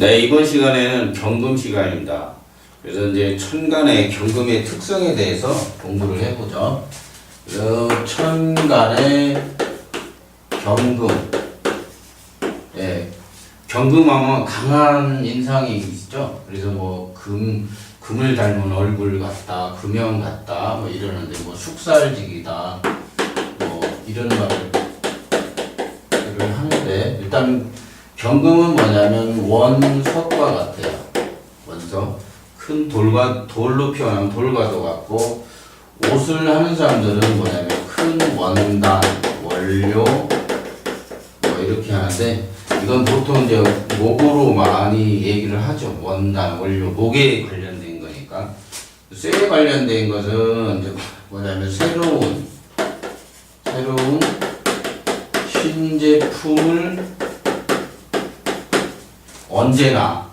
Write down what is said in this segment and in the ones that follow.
네, 이번 시간에는 경금 시간입니다. 그래서 이제 천간의 경금의 특성에 대해서 공부를 해보죠. 천간의 경금. 네, 경금하면 강한 인상이 있죠. 그래서 뭐 금을 닮은 얼굴 같다, 금형 같다, 뭐 이러는데 뭐 숙살직이다, 뭐 이런 말을 하는데 일단 경금은 뭐냐면 원석과 같아요. 원석. 큰 돌로 표현하면 돌과도 같고, 옷을 하는 사람들은 뭐냐면 큰 원단, 원료, 뭐 이렇게 하는데, 이건 보통 이제 목으로 많이 얘기를 하죠. 원단, 원료, 목에 관련된 거니까. 쇠에 관련된 것은 이제 뭐냐면 새로운 신제품을 언제나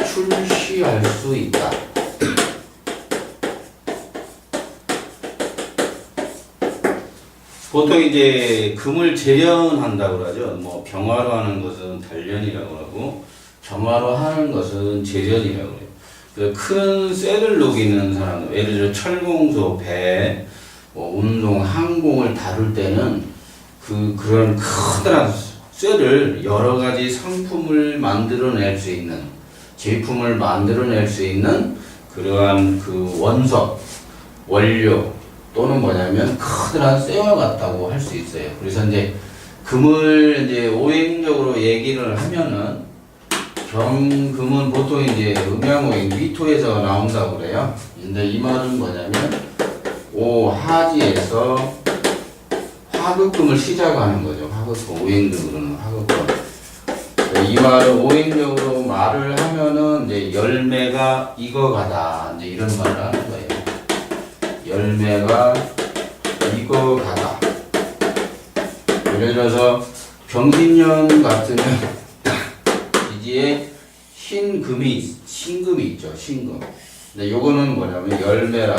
출시할 수 있다. 보통 이제 금을 재련한다고 그러죠. 뭐 병화로 하는 것은 단련이라고 하고, 정화로 하는 것은 재련이라고 해요. 그 큰 쇠를 녹이는 사람, 예를 들어 철공소, 배, 뭐 운송, 항공을 다룰 때는 그런 커다란 쇠를 여러 가지 상품을 만들어낼 수 있는, 제품을 만들어낼 수 있는 그러한 그 원석, 원료 또는 뭐냐면 커다란 쇠와 같다고 할 수 있어요. 그래서 이제 금을 이제 오행적으로 얘기를 하면은 경금은 보통 이제 음양오행 미토에서 나온다고 그래요. 근데 이 말은 뭐냐면 오하지에서 화급금을 시작하는 거죠. 화급금, 오행적으로는 화급금. 이 말을 오행적으로 말을 하면은 이제 열매가 익어가다, 이제 이런 말을 하는 거예요. 열매가 익어가다. 예를 들어서 경신년 같으면 이지에 신금이 있죠. 신금. 근데 요거는 뭐냐면 열매가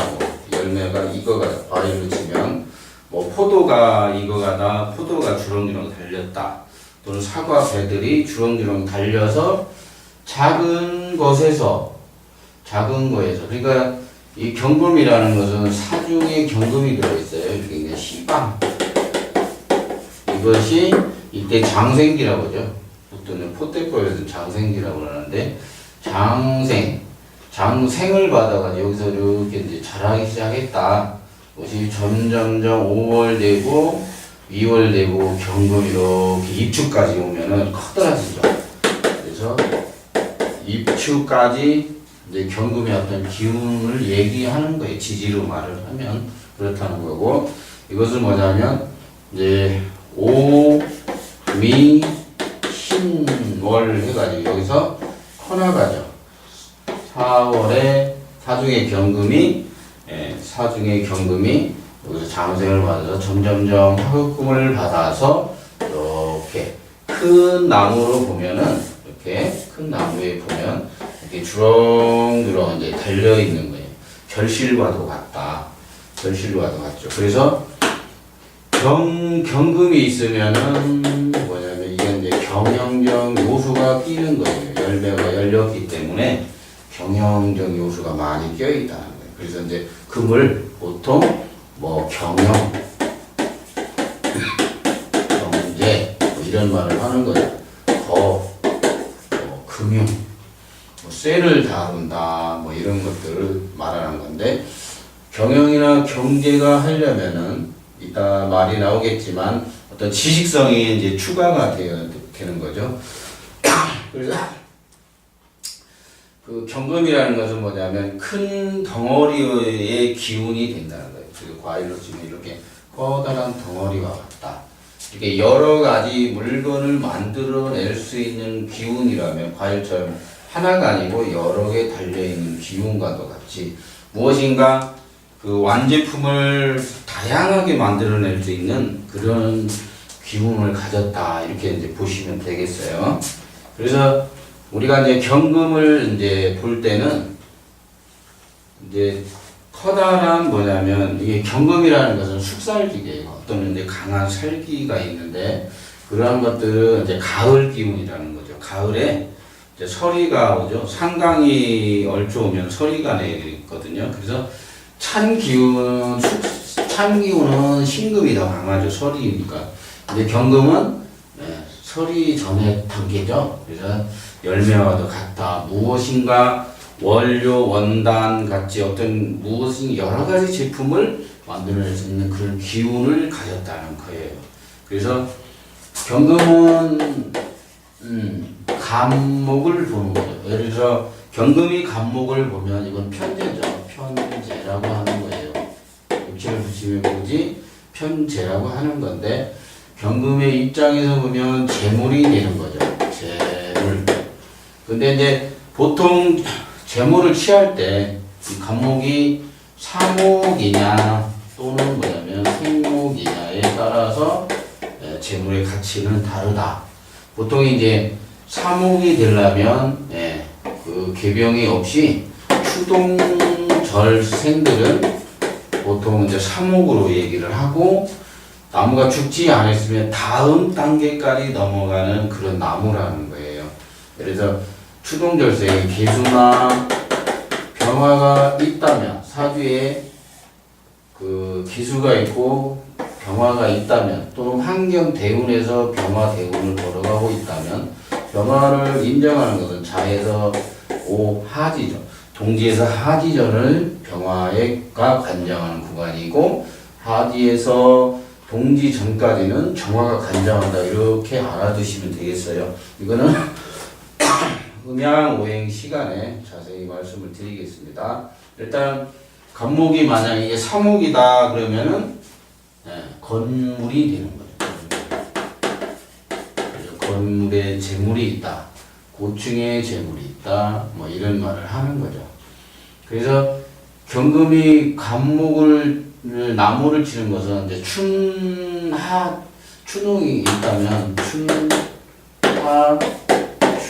익어가다. 바위로 치면 뭐 포도가 익어가다, 포도가 주렁주렁 달렸다. 또는 사과 배들이 주렁주렁 달려서 작은 거에서 그러니까 이 경금이라는 것은 사중에 경금이 들어있어요. 이렇게 그냥 시방. 이것이 이때 장생기라고 하죠. 보통은 포테포에서는 장생기라고 하는데, 장생을 받아가지고 여기서 이렇게 이제 자라기 시작했다. 것이 점점점 5월 되고 2월 되고 경금 이렇게 입추까지 오면은 커다라지죠. 그래서 입추까지 이제 경금의 어떤 기운을 얘기하는 거예요. 지지로 말을 하면 그렇다는 거고, 이것은 뭐냐면 이제 오, 미, 신, 월 해가지고 여기서 커나가죠. 4월에 사중의 경금이 여기서 장생을 받아서 점점점 화급금을 받아서 이렇게 큰 나무로 보면은, 이렇게 큰 나무에 보면 이렇게 주렁주렁 이제 달려 있는 거예요. 결실과도 같죠. 그래서 경금이 있으면은 뭐냐면 이게 이제 경영적 요소가 끼는 거예요. 열매가 열렸기 때문에 경영적 요소가 많이 껴 있다는 거예요. 그래서 이제 금을 보통 뭐 경영, 경제 뭐 이런 말을 하는 거예요. 금융, 뭐 쇠를 다룬다, 뭐 이런 것들을 말하는 건데, 경영이나 경제가 하려면은 이따 말이 나오겠지만 어떤 지식성이 이제 추가가 되는 거죠. 그래서 그 경금이라는 것은 뭐냐면 큰 덩어리의 기운이 된다는 거예요. 그리고 과일로 치면 이렇게 커다란 덩어리와 같다. 이렇게 여러 가지 물건을 만들어낼 수 있는 기운이라면 과일처럼 하나가 아니고 여러 개 달려있는 기운과도 같이 무엇인가 그 완제품을 다양하게 만들어낼 수 있는 그런 기운을 가졌다. 이렇게 이제 보시면 되겠어요. 그래서 우리가 이제 경금을 이제 볼 때는 이제 커다란 뭐냐면, 이게 경금이라는 것은 숙살기계예요. 어떤 이제 강한 살기가 있는데, 그러한 것들은 이제 가을 기운이라는 거죠. 가을에 이제 서리가 오죠. 상강이 얼추오면 서리가 내리거든요. 그래서 찬 기운은 신금이 더 강하죠. 서리니까. 이제 경금은 서리 전의 단계죠. 그래서 열매와도 같다. 무엇인가 원료, 원단 같이 어떤 무엇인 여러 가지 제품을 만들어낼 수 있는 그런 기운을 가졌다는 거예요. 그래서 경금은 간목을 보는 거죠. 예를 들어 경금이 간목을 보면 이건 편재죠. 편재라고 하는 거예요. 육체를 붙이면 뭐지? 편재라고 하는 건데 경금의 입장에서 보면 재물이 되는 거죠. 재물. 근데 이제 보통 재물을 취할 때 이 간목이 사목이냐 또는 뭐냐면 생목이냐에 따라서 재물의 가치는 다르다. 보통 이제 사목이 되려면 그 계병이 없이 추동절생들은 보통 이제 사목으로 얘기를 하고 나무가 죽지 않았으면 다음 단계까지 넘어가는 그런 나무라는 거예요. 예를 들어 추동절생의 개수나 병화가 있다면 사주에 그 기수가 있고 병화가 있다면 또는 환경 대운에서 병화 대운을 걸어가고 있다면 병화를 인정하는 것은 자에서 오하지죠. 동지에서 하지전을 병화가 관장하는 구간이고 하지에서 동지 전까지는 정화가 관장한다. 이렇게 알아두시면 되겠어요. 이거는 음양오행 시간에 자세히 말씀을 드리겠습니다. 일단 간목이 만약 이게 사목이다 그러면은 건물이 되는 거예요. 건물에 재물이 있다. 고층에 재물이 있다. 뭐 이런 말을 하는 거죠. 그래서 경금이 간목을 나무를 치는 것은 이제 추동이 있다면 춘하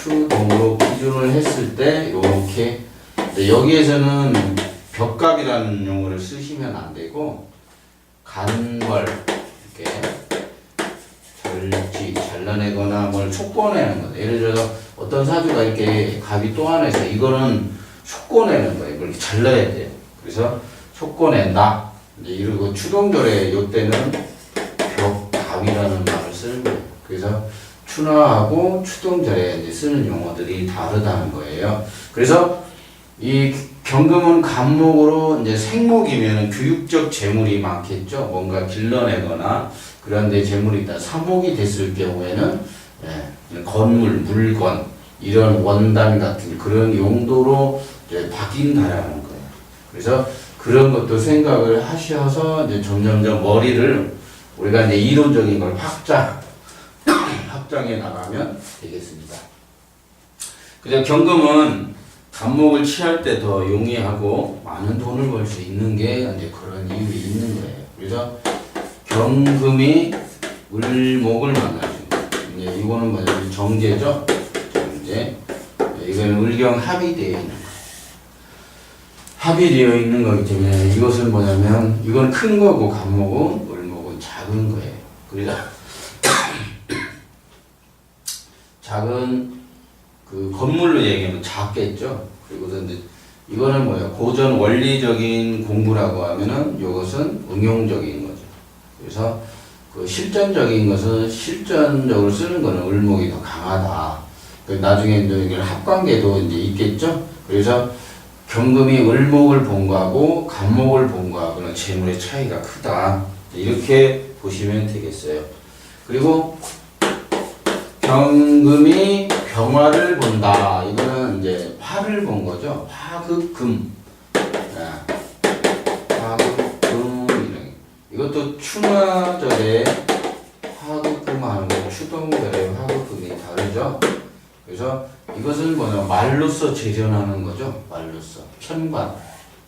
추동으로 기준을 했을 때 이렇게 여기에서는 벽갑이라는 용어를 쓰시면 안 되고 간벌 이렇게 절지 잘라내거나 뭘 촉궈내는 거예요. 예를 들어서 어떤 사주가 이렇게 갑이 또 하나 있어요. 이거는 촉궈내는 거예요. 이걸 이렇게 잘라야 돼요. 그래서 촉궈낸다. 이제 이러고 추동절에 이때는 벽갑이라는 말을 쓰는 거예요. 그래서 추나하고 추동절에 이제 쓰는 용어들이 다르다는 거예요. 그래서 이 경금은 간목으로 이제 생목이면 교육적 재물이 많겠죠. 뭔가 길러내거나 그런데 재물이 있다. 사목이 됐을 경우에는 건물, 물건 이런 원단 같은 그런 용도로 이제 바뀐다라는 거예요. 그래서 그런 것도 생각을 하셔서 이제 점점점 머리를 우리가 이제 이론적인 걸 확장해 나가면 되겠습니다. 그래서 경금은 간목을 취할 때 더 용이하고 많은 돈을 벌 수 있는 게 이제 그런 이유가 있는 거예요. 그래서 경금이 을목을 만나죠. 이제 이거는 뭐냐면 정제죠. 정제. 이거는 을경 합의되어 있는 거예요. 합의되어 있는 거기 때문에 이것은 뭐냐면 이건 큰 거고 간목은 을목은 작은 거예요. 그래서 작은 그 건물로 얘기하면 작겠죠. 그리고 이제 이거는 뭐예요? 고전 원리적인 공부라고 하면은 이것은 응용적인 거죠. 그래서 그 실전적인 것은 실전적으로 쓰는 거는 을목이 더 강하다. 나중에 이제 합관계도 이제 있겠죠. 그래서 경금이 을목을 본 거하고 간목을 본 거하고는 재물의 차이가 크다. 이렇게 보시면 되겠어요. 그리고 경금이 병화를 본다. 이거는 이제 화를 본 거죠. 화극금. 화극금. 이것도 추나절에 화극금 하는 거, 추동절에 화극금이 다르죠. 그래서 이것은 뭐냐, 말로써 재련하는 거죠. 말로써.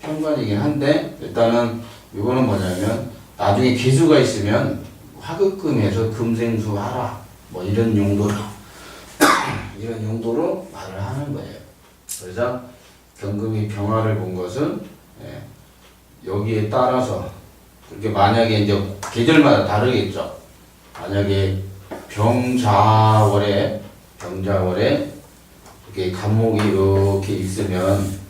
편관이긴 한데, 일단은 이거는 뭐냐면, 나중에 기수가 있으면 화극금에서 금생수 하라. 뭐 이런 용도로 말을 하는 거예요. 그래서 경금이 병화를 본 것은 여기에 따라서 그렇게 만약에 이제 계절마다 다르겠죠. 만약에 병자월에 병자월에 이렇게 간목이 이렇게 있으면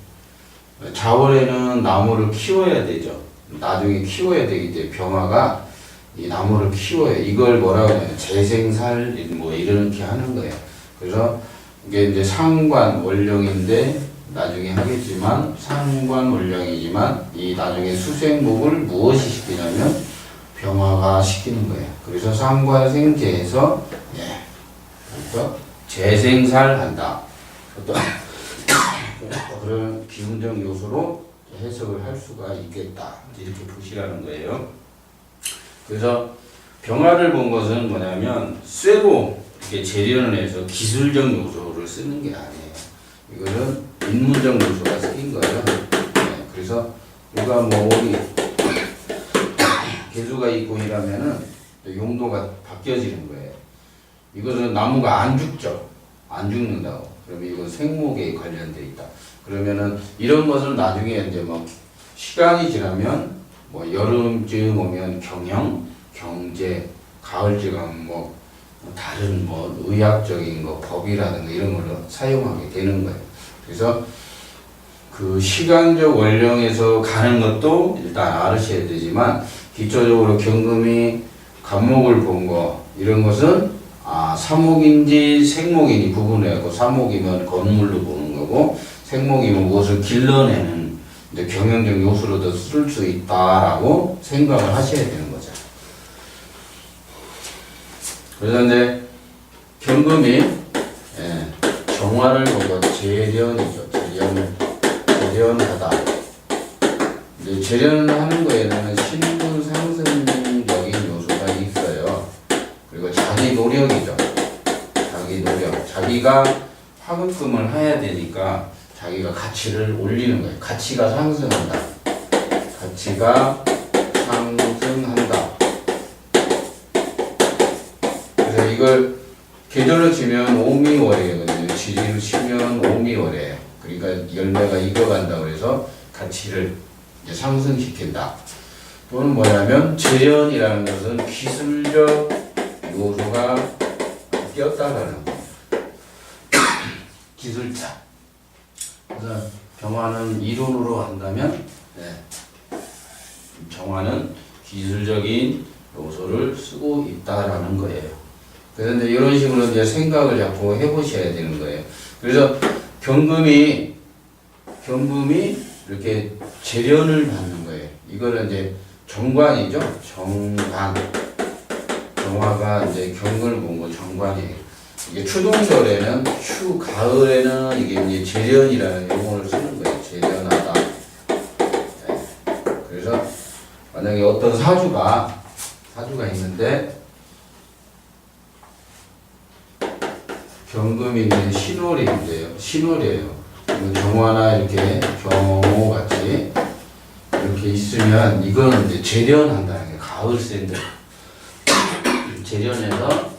자월에는 나무를 키워야 되죠. 나중에 키워야 되기 때문에 병화가 이 나무를 키워요. 이걸 뭐라고 하냐면 재생살 뭐 이렇게 하는 거예요. 그래서 이게 이제 상관 원령인데 나중에 하겠지만 상관 원령이지만 이 나중에 수생목을 무엇이 시키냐면 병화가 시키는 거예요. 그래서 상관생재에서 그래서 재생살한다. 어떤 그런 기운적 요소로 해석을 할 수가 있겠다. 이렇게 보시라는 거예요. 그래서 병화를 본 것은 뭐냐면 쇠로 이렇게 재련을 해서 기술적 요소를 쓰는 게 아니에요. 이거는 인문적 요소가 쓰인 거예요. 그래서 누가 뭐 우리 개수가 있고 이러면은 용도가 바뀌어지는 거예요. 이것은 나무가 안 죽죠. 안 죽는다고. 그러면 이건 생목에 관련돼 있다. 그러면은 이런 것을 나중에 이제 뭐 시간이 지나면 뭐 여름쯤 오면 경영, 경제, 가을쯤 가면 뭐 다른 뭐 의학적인 거 법이라든가 이런 걸로 사용하게 되는 거예요. 그래서 그 시간적 원령에서 가는 것도 일단 알으셔야 되지만 기초적으로 경금이 간목을 본 거 이런 것은 사목인지 생목인지 구분해갖고 사목이면 건물로 보는 거고 생목이면 무엇을 길러내는 이제 경영적 요소로도 쓸 수 있다라고 생각을 하셔야 되는 거죠. 그래서 이제 경금이 정화를 보고 재련이죠. 재련하다. 이제 재련하는 거에는 신분 상승적인 요소가 있어요. 그리고 자기 노력이죠. 자기 노력. 자기가 화급금을 해야 되니까 자기가 가치를 올리는 거예요. 가치가 상승한다. 가치가 상승한다. 그래서 이걸 계절로 치면 오미월이거든요. 지리로 치면 오미월이에요. 그러니까 열매가 익어간다고 해서 가치를 이제 상승시킨다. 또는 뭐냐면 재련이라는 것은 기술적 요소가 꼈다라는 거예요. 기술자. 그래서 병화는 이론으로 한다면 정화는 기술적인 요소를 쓰고 있다라는 거예요. 그래서 이제 이런 식으로 이제 생각을 자꾸 해보셔야 되는 거예요. 그래서 경금이 이렇게 재련을 받는 거예요. 이거는 이제 정관이죠. 정관. 정화가 이제 경금을 본 거 정관이에요. 이게 추동절에는 가을에는 이게 이제 재련이라는 용어를 쓰는 거예요. 재련하다. 그래서 만약에 어떤 사주가 있는데 경금이 이제 신월인데요. 신월이에요. 정화나 이렇게 경호같이 이렇게 있으면 이거는 이제 재련한다는 게 가을새인데 재련해서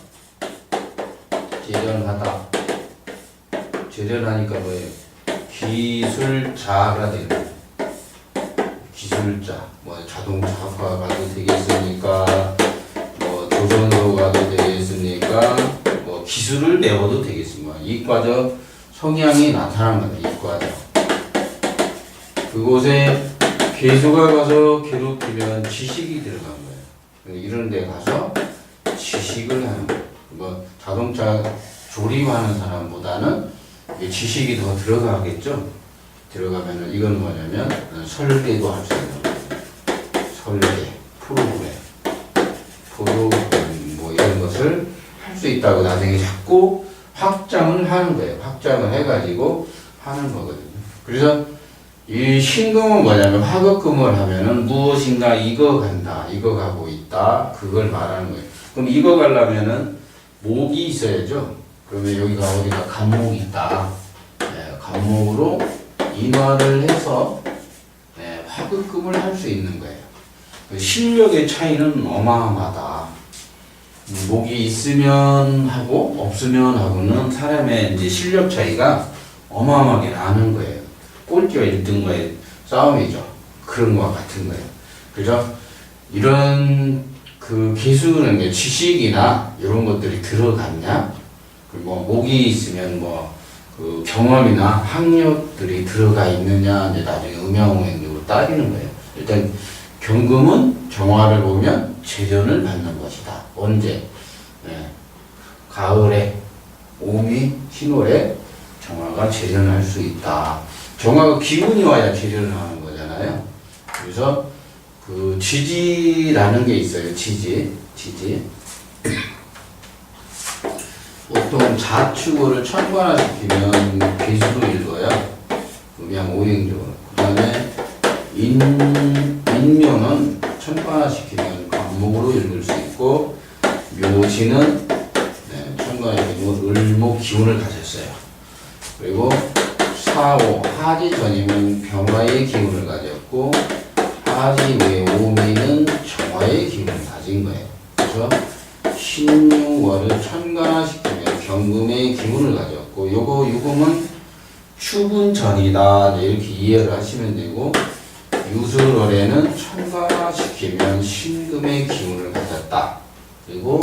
재련하다. 재련하니까 뭐예요? 기술자가 되는 거예요. 기술자. 뭐 자동차가 가도 되겠습니까? 뭐 조선소 가도 되겠습니까? 뭐 기술을 배워도 되겠습니까? 이과적 성향이 나타난 겁니다. 이과적. 그곳에 개수가 가서 괴롭히면 지식이 들어간 거예요. 이런 데 가서 지식을 하는 거예요. 뭐 자동차 조립하는 사람보다는 지식이 더 들어가겠죠. 들어가면은 이건 뭐냐면 설계도 할 수 있는 거예요. 설계, 프로그램 뭐 이런 것을 할 수 있다고 나중에 자꾸 확장을 하는 거예요. 확장을 해가지고 하는 거거든요. 그래서 이 신금은 뭐냐면 화급금을 하면은 무엇인가 익어간다, 익어가고 있다, 그걸 말하는 거예요. 그럼 익어가려면은 목이 있어야죠. 그러면 여기가 어디가 간목이 있다. 간목으로 인화를 해서 화급금을 할 수 있는 거예요. 실력의 차이는 어마어마하다. 목이 있으면 하고 없으면 하고는 사람의 이제 실력 차이가 어마어마하게 나는 거예요. 꼴찌와 1등과의 싸움이죠. 그런 거와 같은 거예요. 그래서 이런 그 기술은 지식이나 이런 것들이 들어갔냐? 그리고 뭐 목이 있으면 뭐 그 경험이나 학력들이 들어가 있느냐 이제 나중에 음양오행적으로 따지는 거예요. 일단 경금은 정화를 보면 재련을 받는 것이다. 언제? 네. 가을에 오미 신월에 정화가 재련할 수 있다. 정화가 기운이 와야 재련을 하는 거잖아요. 그래서 그 지지라는 게 있어요. 지지. 보통 자축어를 천관화시키면 괴수로 읽어요. 그냥 오행적으로. 그 다음에 인묘는 천관화시키면 관목으로 읽을 수 있고, 묘지는 천관화시키면 을목 기운을 가졌어요. 그리고 사오, 하지 전이면 병화의 기운을 가졌고, 하지 외 오미는 정화의 기운을 가진 거예요. 그래서 신유월을 천간화시키면 경금의 기운을 가졌고, 요거 유금은 추분 전이다 이렇게 이해를 하시면 되고, 유술월에는 천간화시키면 신금의 기운을 가졌다. 그리고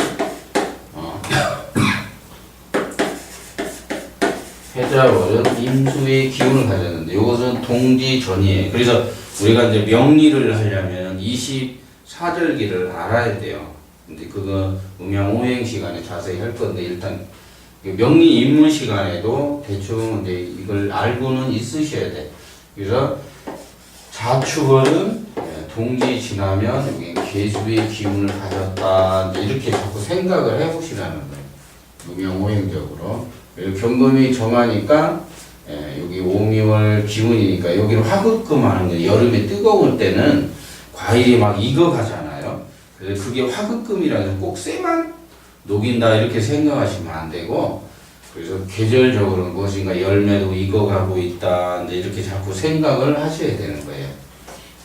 해자월은 임수의 기운을 가졌는데, 요것은 동지 전이에요. 그래서 우리가 이제 명리를 하려면 24절기를 알아야 돼요. 근데 그거 음양오행 시간에 자세히 할 건데, 일단 명리 입문 시간에도 대충 이제 이걸 알고는 있으셔야 돼. 그래서 자축월은 동지 지나면 여기 계수의 기운을 가졌다 이렇게 자꾸 생각을 해보시라는 거예요. 음양오행적으로. 경금이 정하니까 여기 오미월 기운이니까 여기는 화급금하는 거예요. 여름에 뜨거울 때는 과일이 막 익어가잖아요. 그래서 그게 화급금이라서 꼭 쇠만 녹인다 이렇게 생각하시면 안 되고, 그래서 계절적으로 무엇인가 열매도 익어가고 있다 이렇게 자꾸 생각을 하셔야 되는 거예요.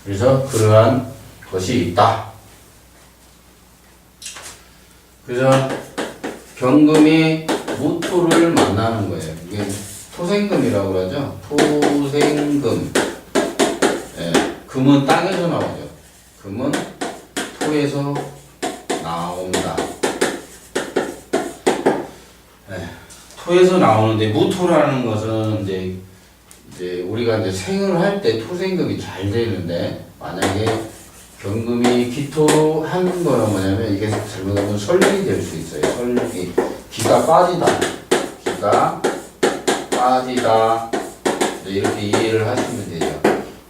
그래서 그러한 것이 있다. 그래서 경금이 무토를 만나는 거예요. 이게 토생금이라고 그러죠. 토생금. 금은 땅에서 나오죠. 금은 토에서 나온다. 토에서 나오는데, 무토라는 것은 이제 우리가 이제 생을 할 때 토생금이 잘 되는데, 만약에 경금이 기토한 거는 뭐냐면, 이게 잘못하면 설기 될 수 있어요. 설기. 기가 빠지다. 이렇게 이해를 하시면 되죠.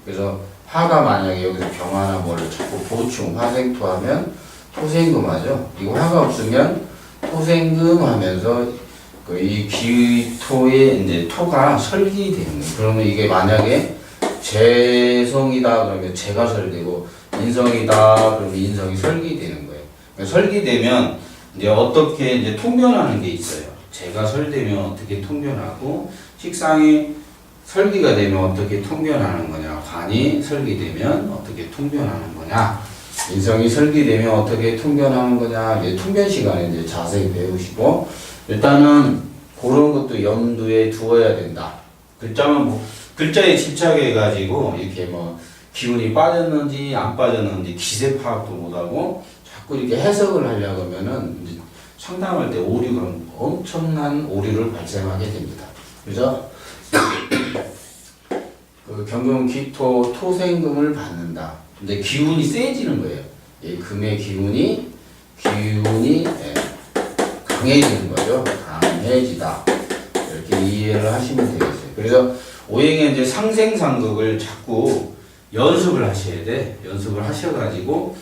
그래서 화가 만약에 여기서 병화나 뭐를 자꾸 보충, 화생토하면 토생금 하죠. 이거 화가 없으면 토생금 하면서 이 기토에 이제 토가 설기되는 거예요. 그러면 이게 만약에 재성이다 그러면 재가 설되고, 인성이다 그러면 인성이 설기되는 거예요. 그러니까 설기되면 이제 어떻게 이제 통변하는 게 있어요. 재가 설되면 어떻게 통변하고, 식상이 설기가 되면 어떻게 통변하는 거냐, 관이 설기되면 어떻게 통변하는 거냐, 인성이 설기되면 어떻게 통변하는 거냐, 이제 통변 시간에 이제 자세히 배우시고, 일단은 그런 것도 염두에 두어야 된다. 글자에 집착해가지고 이렇게 뭐 기운이 빠졌는지 안 빠졌는지 기세 파악도 못하고 자꾸 이렇게 해석을 하려고 하면은 이제 상담할 때 오류가 엄청난 오류를 발생하게 됩니다. 그래서 그 경금 기토 토생금을 받는다. 근데 기운이 세지는 거예요. 이 금의 기운이 강해지는 거죠. 강해지다. 이렇게 이해를 하시면 되겠어요. 그래서 오행의 이제 상생상극을 자꾸 연습을 하셔야 돼. 연습을 하셔가지고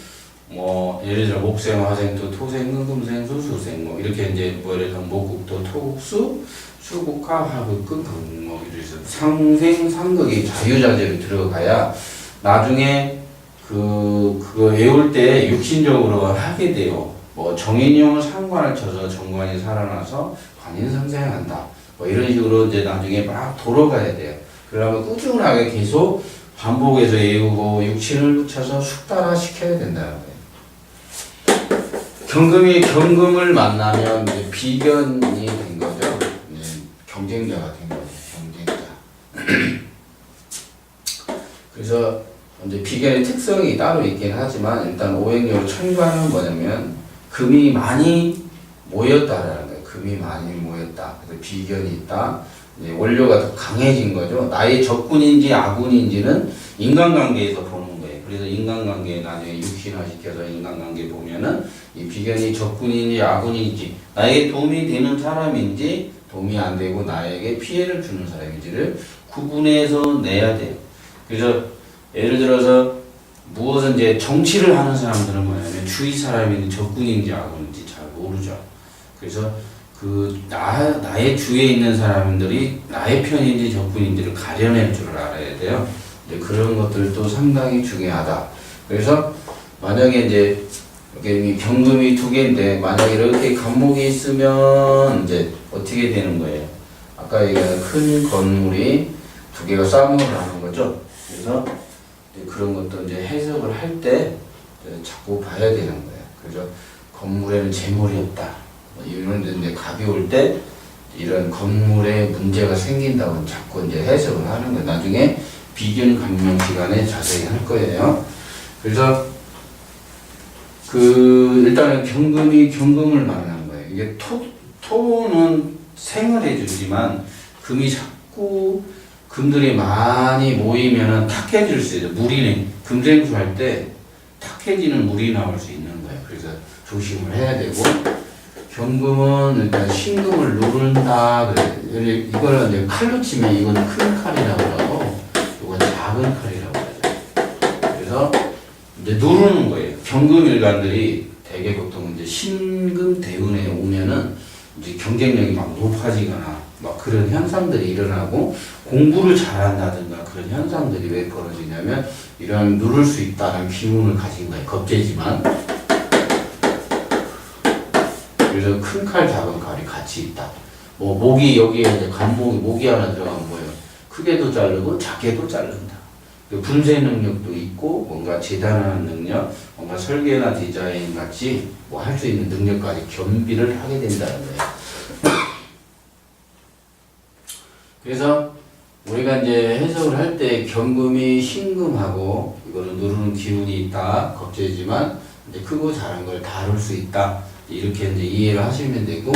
뭐 예를 들어 목생, 화생토, 토생금, 금생수, 수생 뭐 이렇게 이제 뭐 예를 들어 목국토, 토국수, 수국화, 화극금, 금목 뭐 이래서 상생상극이 자유자재로 들어가야 나중에 그거 외울 때 육신적으로 하게 돼요. 뭐 정인용을 상관을 쳐서 정관이 살아나서 관인상생한다. 뭐 이런 식으로 이제 나중에 막 돌아가야 돼요. 그러면 꾸준하게 계속 반복해서 외우고 육신을 붙여서 숙달화 시켜야 된다는 거예요. 경금이 경금을 만나면 이제 비견이 된 거죠. 경쟁자가 된 거죠. 경쟁자. 그래서 이제 비견의 특성이 따로 있긴 하지만 일단 오행력을 천관은 뭐냐면 금이 많이 모였다라는 거예요. 금이 많이 모였다. 그래서 비견이 있다. 이제 원료가 더 강해진 거죠. 나의 적군인지 아군인지는 인간관계에서 보는 거예요. 그래서 인간관계 나중에 육신화시켜서 인간관계 보면은 이 비견이 적군인지 아군인지 나에게 도움이 되는 사람인지 도움이 안 되고 나에게 피해를 주는 사람인지를 구분해서 내야 돼요. 그래서 예를 들어서 무엇은 이제 정치를 하는 사람들은 뭐냐면 주위 사람인지 적군인지 아군인지 잘 모르죠. 그래서 나의 주위에 있는 사람들이 나의 편인지 적군인지를 가려낼 줄 알아야 돼요. 이제 그런 것들도 상당히 중요하다. 그래서 만약에 이제 이렇게 경금이 두 개인데 만약에 이렇게 간목이 있으면 이제 어떻게 되는 거예요? 아까 얘기한 큰 건물이 두 개가 싸움을 하는 거죠. 그래서 그런 것도 이제 해석을 할 때 자꾸 봐야 되는 거예요. 그래서 건물에는 재물이 없다. 이런 데 이제 갑이 올 때 이런 건물에 문제가 생긴다고 자꾸 이제 해석을 하는 거예요. 나중에 비견 감명 시간에 자세히 할 거예요. 그래서 일단은 경금을 말하는 거예요. 이게 토는 생을 해주지만 금이 자꾸 금들이 많이 모이면은 탁해질 수 있어요. 물이 금생수 할 때 탁해지는 물이 나올 수 있는 거예요. 그래서 조심을 해야 되고 경금은 일단 신금을 누른다 그래요. 이거는 이제 칼로 치면 이건 큰 칼이라고 하고 이건 작은 칼이라고 하죠. 그래서 이제 누르는 거예요. 경금 일간들이 대개 보통 이제 신금 대운에 오면은 이제 경쟁력이 막 높아지거나 막 그런 현상들이 일어나고 공부를 잘한다든가 그런 현상들이 왜 벌어지냐면 이런 누를 수 있다는 기운을 가진 거예요. 겁재지만. 그래서 큰 칼, 작은 칼이 같이 있다. 뭐 목이 여기에 이제 목이 하나 들어가면 뭐예요? 크게도 자르고 작게도 자른다. 분쇄 능력도 있고 뭔가 재단하는 능력, 뭔가 설계나 디자인 같이 뭐 할 수 있는 능력까지 겸비를 하게 된다는 거예요. 그래서 우리가 이제 해석을 할 때 경금이 신금하고 이거는 누르는 기운이 있다. 겁재지만 이제 크고 작은 걸 다룰 수 있다. 이렇게 이제 이해를 하시면 되고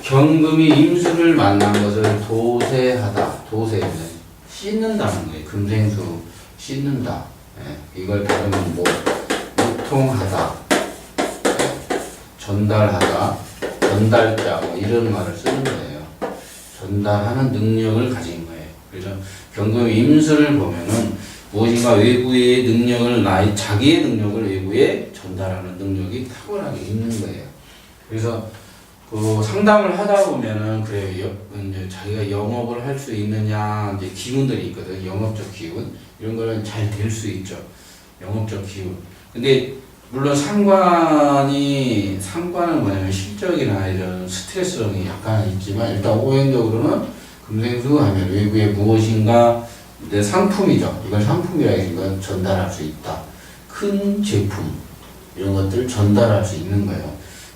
경금이 임수를 만난 것을 도세하다. 도세는 씻는다는 거예요. 금생수 씻는다. 예, 이걸 다루면 뭐 유통하다, 전달하다, 전달자 뭐 이런 말을 쓰는 거예요. 전달하는 능력을 가진 거예요. 그래서 경금의 임수를 보면은 무엇인가 외부의 능력을 자기의 능력을 외부에 전달하는 능력이 탁월하게 있는 거예요. 그래서 상담을 하다 보면은 그래요. 이제 자기가 영업을 할 수 있느냐 이제 기운들이 있거든. 영업적 기운 이런 거는 잘 될 수 있죠. 영업적 기운. 근데 물론 상관은 뭐냐면 실적이나 이런 스트레스성이 약간 있지만 일단 오행적으로는 금생수 하면 외부에 무엇인가 내 상품이죠. 이건 상품이라 이건 전달할 수 있다. 큰 제품 이런 것들을 전달할 수 있는 거예요.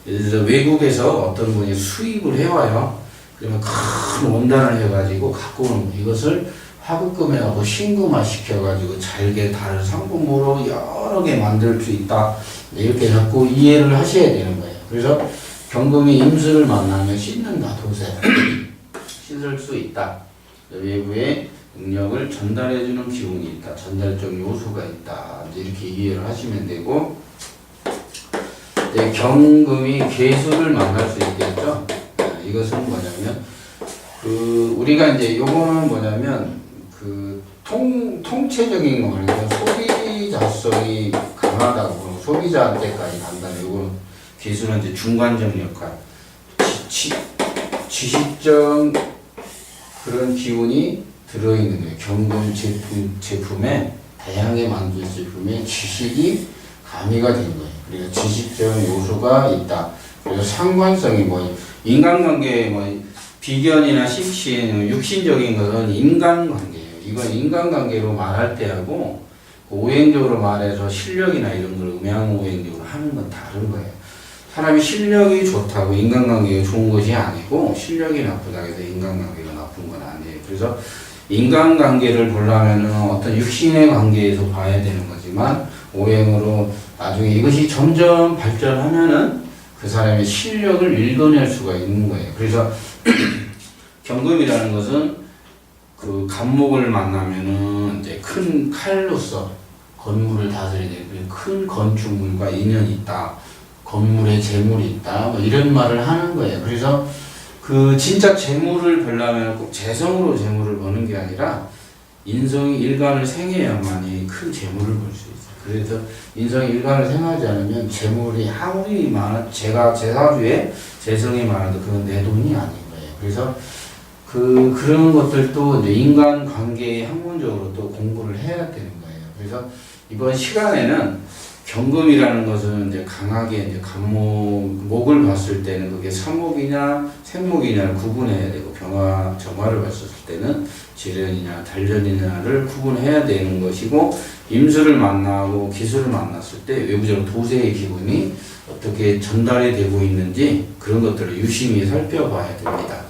예를 들어서 외국에서 어떤 분이 수입을 해와요. 그러면 큰 원단을 해가지고 갖고 오는 거. 이것을 화급금해하고 신금화 시켜가지고 잘게 다른 상품으로 여러 개 만들 수 있다. 이렇게 자꾸 이해를 하셔야 되는 거예요. 그래서 경금이 임수를 만나면 씻는다. 도세 씻을 수 있다. 외부에 능력을 전달해주는 기운이 있다. 전달적 요소가 있다. 이렇게 이해를 하시면 되고 경금이 개수를 만날 수 있겠죠. 이것은 뭐냐면 우리가 이제 요거는 뭐냐면 통체적인 거 그러니까 소비자성이 강하다고 소비자한테까지 간다는 요거는 개수는 이제 중간적 역할 지식적 그런 기운이 들어있는 거예요. 경금 제품에 다양하게 만든 제품에 지식이 가미가 된 거예요. 그러니까 지식적 요소가 있다. 그래서 상관성이 뭐 인간관계 뭐 비견이나 식신 육신적인 것은 인간관계예요. 이건 인간관계로 말할 때하고 오행적으로 말해서 실력이나 이런 걸 음양오행적으로 하는 건 다른 거예요. 사람이 실력이 좋다고 인간관계가 좋은 것이 아니고 실력이 나쁘다고 해서 인간관계가 나쁜 건 아니에요. 그래서 인간관계를 보려면 어떤 육신의 관계에서 봐야 되는 거지만 오행으로 나중에 이것이 점점 발전하면은 그 사람의 실력을 읽어낼 수가 있는 거예요. 그래서 경금이라는 것은 그 간목을 만나면은 이제 큰 칼로서 건물을 다스려야 되고 큰 건축물과 인연이 있다. 건물에 재물이 있다. 뭐 이런 말을 하는 거예요. 그래서 그 진짜 재물을 벌려면 꼭 재성으로 재물을 버는 게 아니라 인성이 일간을 생해야만이 큰 재물을 벌 수 있어요. 그래서 인성이 일간을 생하지 않으면 재물이 아무리 많아 제가 제 사주에 재성이 많아도 그건 내 돈이 아닌 거예요. 그래서 그런 것들도 이제 인간 관계에 학문적으로 또 공부를 해야 되는 거예요. 그래서 이번 시간에는 경금이라는 것은 이제 강하게 이제 간목을 봤을 때는 그게 삼목이냐 생목이냐를 구분해야 되고 정화를 봤을 때는 재련이냐 단련이냐를 구분해야 되는 것이고 임수를 만나고 기수를 만났을 때 외부적으로 도세의 기운이 어떻게 전달이 되고 있는지 그런 것들을 유심히 살펴봐야 됩니다.